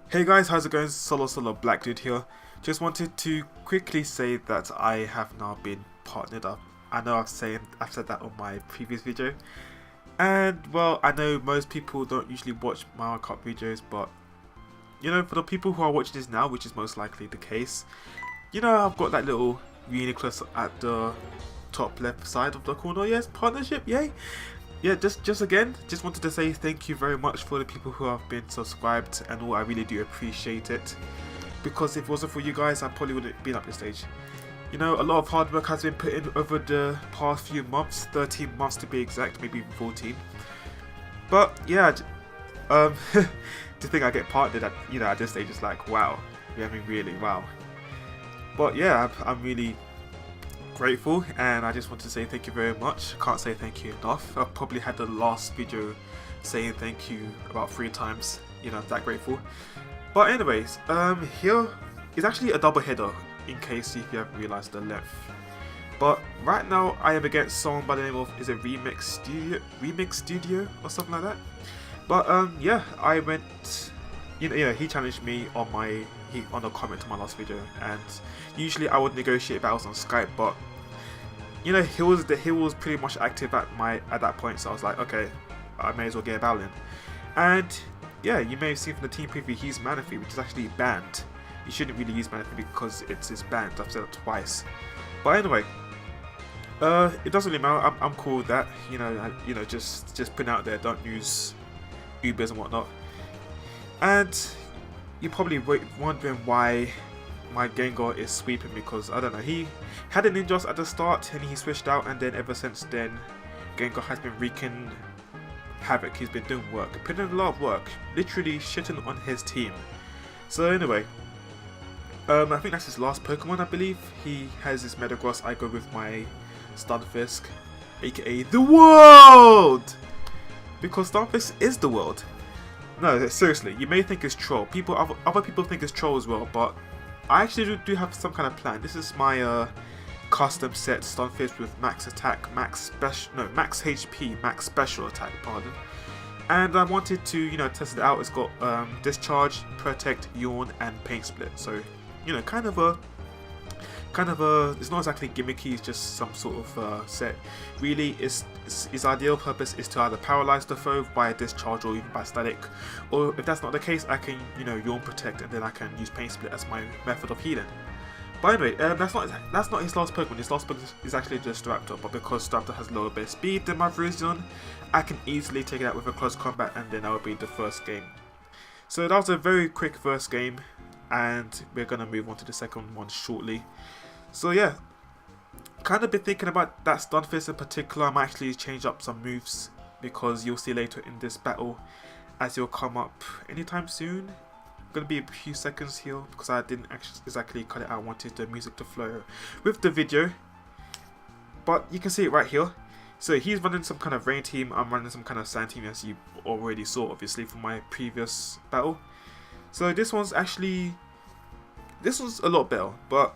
Hey guys, how's it going? Solo Black Dude here. Just wanted to quickly say that I have now been partnered up. I know I've said that on my previous video, and well, I know most people don't usually watch Mario Kart videos, but you know, for the people who are watching this now, which is most likely the case, you know, I've got that little unicorn at the top left side of the corner. Yes, partnership, yay! Yeah, just again, just wanted to say thank you very much for the people who have been subscribed and all. I really do appreciate it, because if it wasn't for you guys, I probably wouldn't have been up this stage. You know, a lot of hard work has been put in over the past few months, 13 months to be exact, maybe even 14. But yeah, to think I get partnered at, you know, at this stage is like, wow. Yeah, I mean, really, wow. But yeah, I'm really grateful, and I just want to say thank you very much. Can't say thank you enough. I've probably had the last video saying thank you about 3 times. You know, I'm that grateful. But anyways, here is actually a double header, in case if you haven't realized the length. But right now I am against someone by the name of, is it Remix Studio or something like that. But yeah, I went, you know, he challenged me on on a comment to my last video, and usually I would negotiate battles on Skype, but you know, he was pretty much active at that point, so I was like, okay, I may as well get a battle in. And yeah, you may have seen from the team preview, he's Manaphy, which is actually banned. You shouldn't really use Manaphy because it's banned. I've said it twice. But anyway, it doesn't really matter. I'm cool with that. You know, just put it out there. Don't use Ubers and whatnot. And you're probably wondering why my Gengar is sweeping, because I don't know, he had a Ninjas at the start and he switched out, and then ever since then Gengar has been wreaking havoc. He's been doing work, putting in a lot of work, literally shitting on his team. So anyway, I think that's his last Pokemon, I believe. He has his Metagross. I go with my Stunfisk, aka the world, because Stunfisk is the world. No, seriously, you may think it's troll. Other people think it's troll as well, but I actually do have some kind of plan. This is my custom set Stunfisk with max attack, max HP, max special attack, pardon. And I wanted to, you know, test it out. It's got discharge, protect, yawn, and paint split. So, you know, kind of a, it's not exactly gimmicky. It's just some sort of set. Really, its ideal purpose is to either paralyze the foe by a discharge or even by static, or if that's not the case, I can, you know, yawn, protect, and then I can use paint split as my method of healing. But anyway, that's not his last Pokemon. His last Pokemon is actually just Staraptor, but because Staraptor has lower base speed than my Virizion, I can easily take it out with a close combat, and then that would be the first game. So that was a very quick first game, and we're gonna move on to the second one shortly. So yeah, kind of been thinking about that Stunfisk in particular. I might actually change up some moves, because you'll see later in this battle, as you'll come up anytime soon. Gonna be a few seconds here because I didn't actually exactly cut it out. I wanted the music to flow with the video, but you can see it right here. So he's running some kind of rain team, I'm running some kind of sand team, as you already saw obviously from my previous battle. So this one's a lot better, but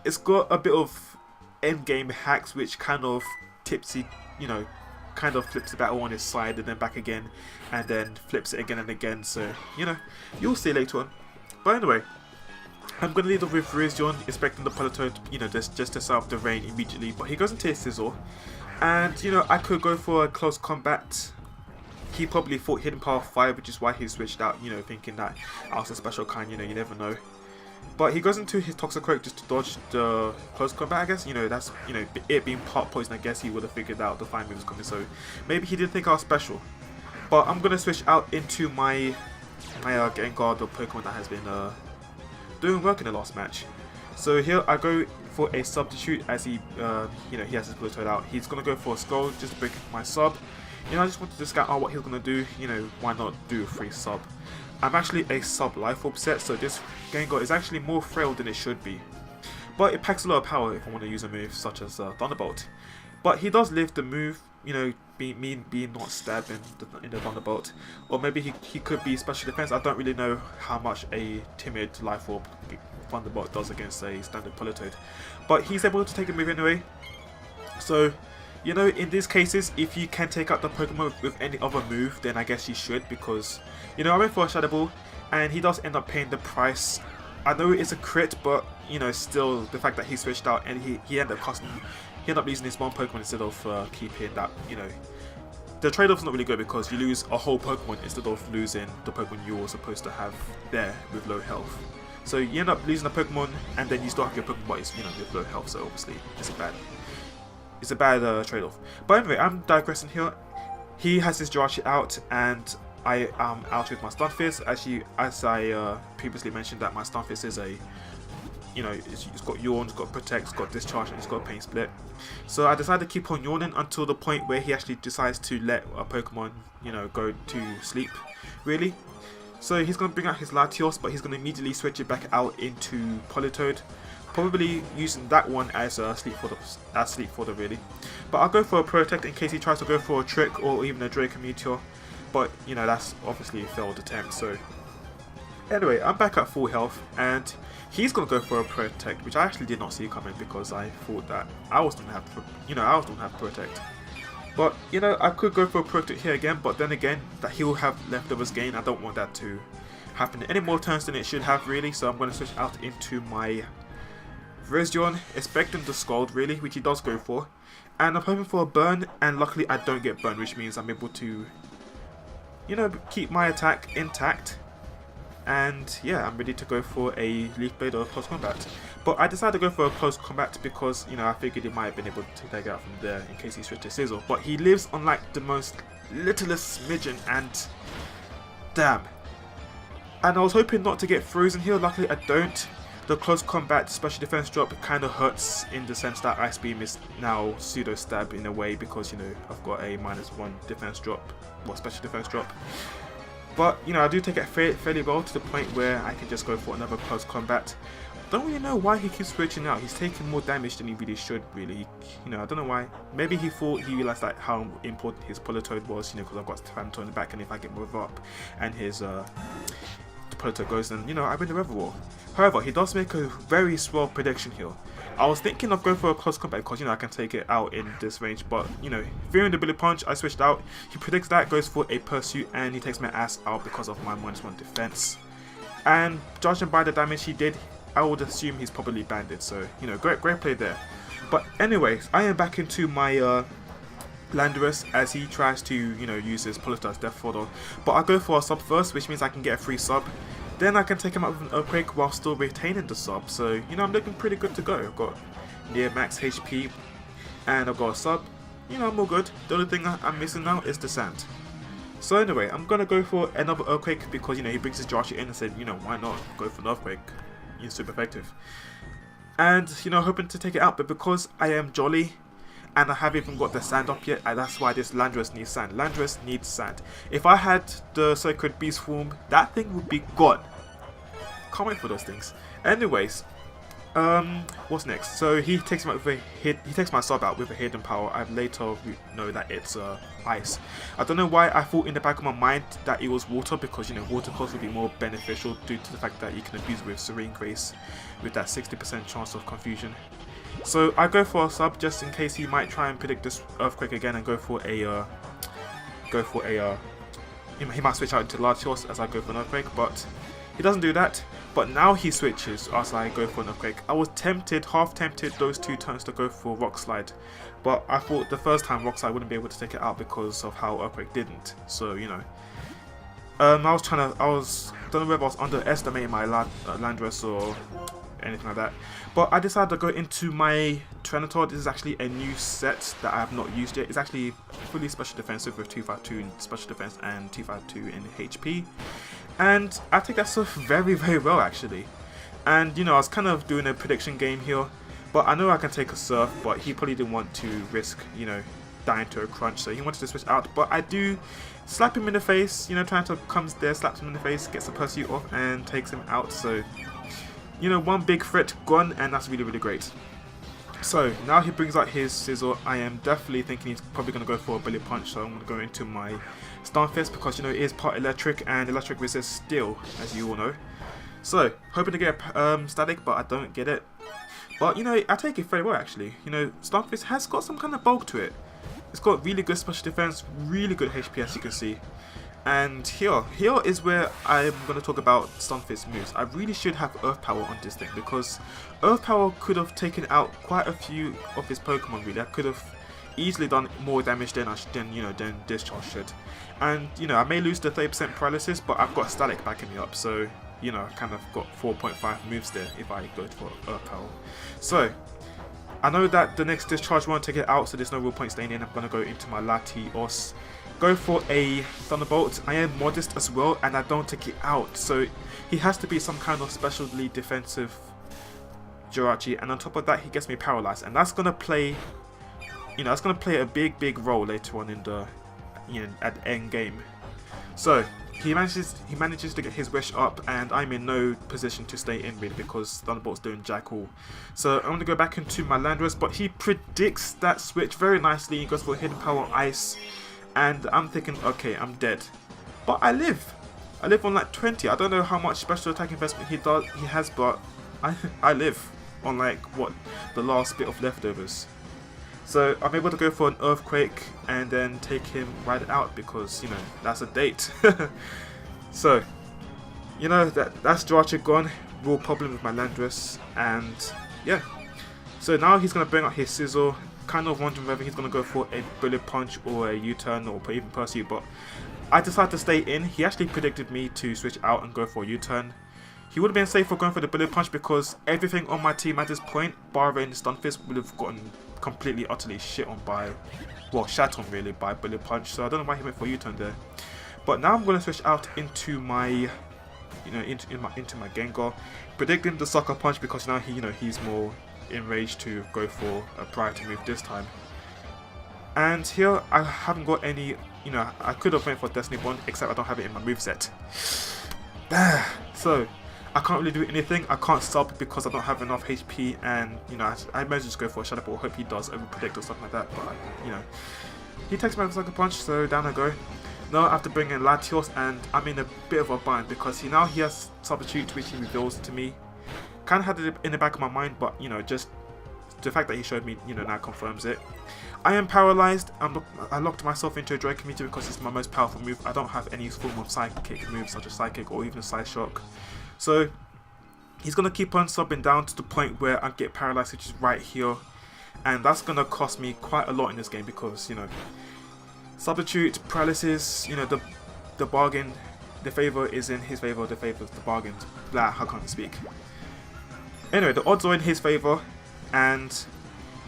it's got a bit of end game hacks which kind of tipsy, you know, kind of flips the battle on his side and then back again, and then flips it again and again. So, you know, you'll see later on. But anyway, I'm going to lead off with Virizion, expecting the Politoed, you know, just to set up the rain immediately. But he goes into his Scizor, and, you know, I could go for a close combat. He probably thought Hidden Power 5, which is why he switched out, you know, thinking that I was a special kind, you know, you never know. But he goes into his Toxicroak just to dodge the close combat, I guess. You know, that's, you know, it being part poison, I guess he would have figured out the fire move was coming. So maybe he didn't think I was special. But I'm going to switch out into my Gengar, the Pokemon that has been doing work in the last match. So here I go for a substitute, as he, you know, he has his Politoed out. He's going to go for a Skull just to break my sub. You know, I just wanted to scout out what he's going to do. You know, why not do a free sub? I'm actually a sub Life Orb set, so this Gengar is actually more frail than it should be. But it packs a lot of power if I want to use a move such as Thunderbolt. But he does live the move, you know, being not stabbed in the Thunderbolt. Or maybe he could be special defense. I don't really know how much a timid Life Orb Thunderbolt does against a standard Politoed. But he's able to take a move anyway. So You know, in these cases, if you can take out the Pokemon with any other move, then I guess you should, because, you know, I went for a Shadow Ball, and he does end up paying the price. I know it's a crit, but, you know, still, the fact that he switched out and he ended up losing his one Pokemon instead of keeping that, you know. The trade-off's not really good because you lose a whole Pokemon instead of losing the Pokemon you were supposed to have there with low health. So you end up losing a Pokemon, and then you still have your Pokemon, but it's, you know, with low health, so obviously it's a bad trade-off. But anyway, I'm digressing here. He has his Jirachi out, and I am out with my Stunfisk. As I previously mentioned, that my Stunfisk is a, you know, it's got Yawn, it's got Protect, it's got Discharge, and it's got Pain Split. So I decided to keep on yawning until the point where he actually decides to let a Pokemon, you know, go to sleep, really. So he's going to bring out his Latios, but he's going to immediately switch it back out into Politoed, probably using that one as a sleep fodder, really. But I'll go for a Protect in case he tries to go for a Trick or even a Draco Meteor, but you know, that's obviously a failed attempt. So anyway, I'm back at full health, and he's going to go for a Protect, which I actually did not see coming because I thought that I was going to have Protect. But, you know, I could go for a Protect here again, but then again, that he will have leftovers gain. I don't want that to happen any more turns than it should have, really. So I'm going to switch out into my Virizion, expecting the Scald, really, which he does go for. And I'm hoping for a burn, and luckily I don't get burned, which means I'm able to, you know, keep my attack intact. And yeah, I'm ready to go for a Leaf Blade or Close Combat. But I decided to go for a Close Combat because, you know, I figured he might have been able to take it out from there in case he switched to Sizzle. But he lives on like the most littlest smidgen, and damn. And I was hoping not to get frozen here, luckily I don't. The Close Combat special defense drop kind of hurts in the sense that Ice Beam is now pseudo stab in a way because, you know, I've got a -1 defense drop, or special defense drop. But, you know, I do take it fairly well to the point where I can just go for another Close Combat. Don't really know why he keeps switching out. He's taking more damage than he really should, really. You know, I don't know why. Maybe he realized like how important his Politoed was, you know, because I've got Phantom in the back, and if I get Move Up and his Politoed goes, then, you know, I win the Weather Wall. However, he does make a very swell prediction here. I was thinking of going for a Close Combat because, you know, I can take it out in this range, but, you know, fearing the Billy Punch, I switched out. He predicts that, goes for a Pursuit, and he takes my ass out because of my -1 defense. And judging by the damage he did, I would assume he's probably banded, so, you know, great play there. But anyways, I am back into my Landorus as he tries to, you know, use his Politoed as Death Fodder. But I go for a sub first, which means I can get a free sub. Then I can take him out with an Earthquake while still retaining the sub. So, you know, I'm looking pretty good to go. I've got near max HP and I've got a sub. You know, I'm all good. The only thing I'm missing now is the sand. So anyway, I'm going to go for another Earthquake because, you know, he brings his Jirachi in and said, you know, why not go for an Earthquake? It's super effective. And, you know, hoping to take it out, but because I am jolly and I haven't even got the sand up yet, and that's why this Landorus needs sand. Landorus needs sand. If I had the Sacred Beast form, that thing would be gone. Can't wait for those things. Anyways, what's next? So he takes my sub out with a hidden power. I later know that it's ice. I don't know why I thought in the back of my mind that it was water, because, you know, water cost would be more beneficial due to the fact that you can abuse it with Serene Grace with that 60% chance of confusion. So I go for a sub just in case he might try and predict this Earthquake again and go for a he might switch out into Latios as I go for an Earthquake, but he doesn't do that. But now he switches as I go for an Earthquake. I was tempted, half tempted those two turns to go for Rock Slide, but I thought the first time Rock Slide wouldn't be able to take it out because of how Earthquake didn't. So, you know, I don't know whether I was underestimating my Landorus or anything like that, but I decided to go into my Tyranitar. This is actually a new set that I have not used yet. It's actually fully special defensive with 252 in special defense and 252 in HP, and I take that stuff very well actually. And, you know, I was kind of doing a prediction game here, but I know I can take a Surf, but he probably didn't want to risk, you know, dying to a crunch, so he wanted to switch out. But I do slap him in the face, you know, Tyranitar comes there, slaps him in the face, gets the Pursuit off and takes him out. So, you know, one big threat gone, and that's really great. So now he brings out his Sizzle. I am definitely thinking he's probably going to go for a Bullet Punch, so I'm going to go into my Stunfisk because, you know, it is part electric and electric resists steel, as you all know. So hoping to get static, but I don't get it. But, you know, I take it very well actually. You know, Stunfisk has got some kind of bulk to it. It's got really good special defense, really good HP as you can see. And here is where I'm going to talk about Stunfisk's moves. I really should have Earth Power on this thing, because Earth Power could have taken out quite a few of his Pokemon really. I could have easily done more damage than Discharge should. And I may lose the 30% paralysis, but I've got Static backing me up, so I kind of got 4.5 moves there if I go for Earth Power. So I know that the next Discharge won't take it out, so there's no real point staying in. I'm going to go into my Latios. Go for a Thunderbolt. I am modest as well, and I don't take it out, so he has to be some kind of specially defensive Jirachi, and on top of that he gets me paralyzed, and that's gonna play that's gonna play a big role later on in the at the end game. So he manages to get his wish up, and I'm in no position to stay in really because Thunderbolt's doing jack all. So I'm gonna go back into my Landorus, but he predicts that switch very nicely. He goes for Hidden Power Ice. And I'm thinking, okay, I'm dead. But I live on like 20. I don't know how much special attack investment he has, but I live on like the last bit of leftovers. So I'm able to go for an Earthquake and then take him right out because that's a date. So that's Jirachi gone. Real problem with my Landorus, and yeah. So now he's gonna bring out his Sizzle. Kind of wondering whether he's going to go for a Bullet Punch or a U-turn or even Pursuit, but I decided to stay in. He actually predicted me to switch out and go for a U-turn. He would have been safe for going for the Bullet Punch because everything on my team at this point, barring Stunfisk, would have gotten completely utterly shat on really by Bullet Punch, so I don't know why he went for a U-turn there. But now I'm going to switch out into my into my Gengar, predicting the Sucker Punch because now he's more enraged to go for a priority move this time. And here I haven't got any, I could have went for Destiny Bond, except I don't have it in my moveset. So I can't really do anything. I can't sub because I don't have enough HP, and I might just go for a Shadow Ball. Hope he does over predict or something like that, but he takes my Sucker Punch, so down I go. Now I have to bring in Latios, and I'm in a bit of a bind because he has Substitute, which he reveals to me. Kind of had it in the back of my mind, but just the fact that he showed me now confirms it. I am paralyzed. I locked myself into a Draco Meteor because it's my most powerful move. I don't have any form of psychic moves such as Psychic or even a Side Shock. So he's going to keep on subbing down to the point where I get paralyzed, which is right here, and that's going to cost me quite a lot in this game because Substitute, Paralysis, the bargain, the favor is in his favor, the favor is the bargain. Blah, I can't speak. Anyway, the odds are in his favour, and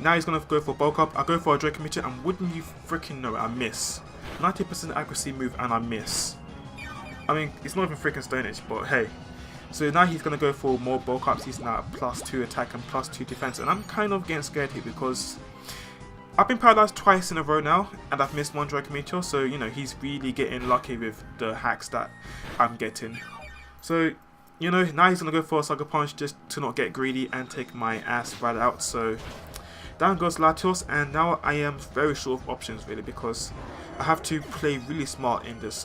now he's going to go for Bulk Up. I go for a Draco Meteor, and wouldn't you freaking know it, I miss. 90% accuracy move, and I miss. I mean, it's not even freaking Stone Age, but hey. So now he's going to go for more Bulk Ups. He's now at +2 attack and +2 defense, and I'm kind of getting scared here because I've been paralyzed twice in a row now, and I've missed one Draco Meteor, so he's really getting lucky with the hacks that I'm getting. So now he's going to go for a Sucker Punch just to not get greedy and take my ass right out. So down goes Latios, and now I am very short of options really because I have to play really smart in this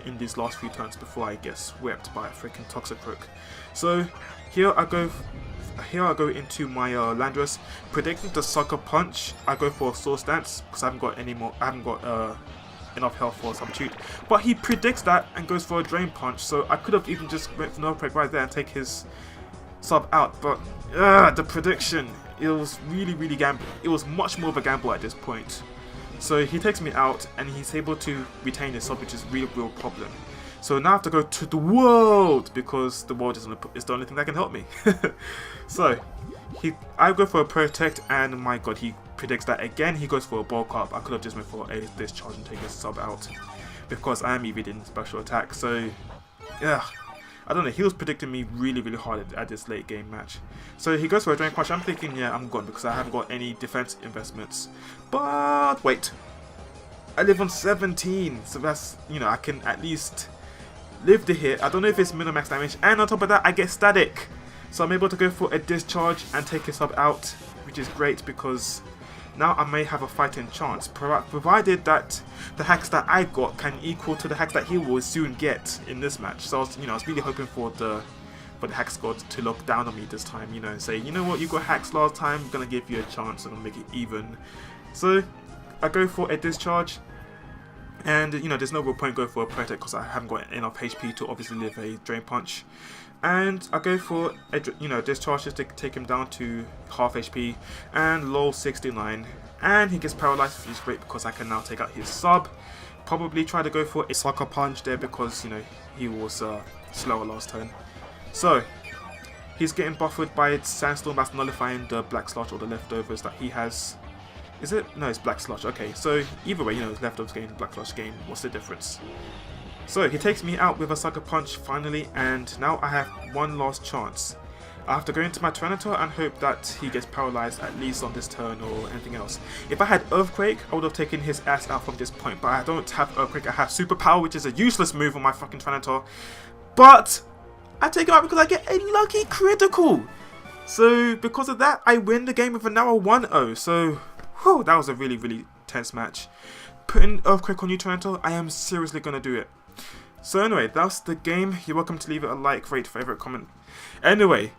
in these last few turns before I get swept by a freaking Toxicroak. So here I go into my Landorus, predicting the Sucker Punch. I go for a Source Dance because I haven't got enough health for Substitute, but he predicts that and goes for a Drain Punch, so I could have even just went for no break right there and take his sub out, but the prediction, it was really gamble. It was much more of a gamble at this point. So he takes me out and he's able to retain his sub, which is a real problem. So now I have to go to the world because the world is the only thing that can help me. So I go for a Protect, and my god, he predicts that again. He goes for a Bulk Up. I could have just went for a Discharge and taken his sub out because I am evading special attack. So yeah, I don't know, he was predicting me really hard at this late game match. So he goes for a Drain Punch. I'm thinking, yeah, I'm gone because I haven't got any defense investments. But wait, I live on 17, so that's, I can at least live the hit. I don't know if it's min-max damage, and on top of that I get Static. So I'm able to go for a Discharge and take his sub out, which is great because now I may have a fighting chance, provided that the hacks that I got can equal to the hacks that he will soon get in this match. So I was really hoping for the hacks god to look down on me this time, and say, you know what, you got hacks last time, I'm gonna give you a chance and I'll make it even. So I go for a discharge. And, you know, there's no real point going for a protect because I haven't got enough HP to obviously live a drain punch. And I go for a, you know, discharge just to take him down to half HP. And lol 69. And he gets paralyzed, which is great because I can now take out his sub. Probably try to go for a sucker punch there because, you know, he was slower last turn. So, he's getting buffered by Sandstorm that's nullifying the Black Sludge or the leftovers that he has. Is it? No, it's Black Sludge. Okay, so either way, you know, it's leftovers gain, Black Sludge gain. What's the difference? So he takes me out with a sucker punch finally, and now I have one last chance. I have to go into my Tyranitar and hope that he gets paralyzed at least on this turn or anything else. If I had Earthquake, I would have taken his ass out from this point, but I don't have Earthquake. I have Superpower, which is a useless move on my fucking Tyranitar. But I take him out because I get a lucky critical. So because of that, I win the game with a now 1-0. So whew, that was a really, really tense match. Putting Earthquake on you, Tyranitar, I am seriously going to do it. So anyway, that's the game. You're welcome to leave it a like, rate, favorite, comment. Anyway,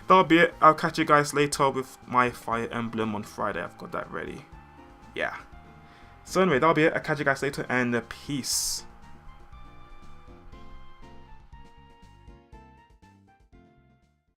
that'll be it. I'll catch you guys later with my Fire Emblem on Friday. I've got that ready. Yeah. So anyway, that'll be it. I'll catch you guys later and peace.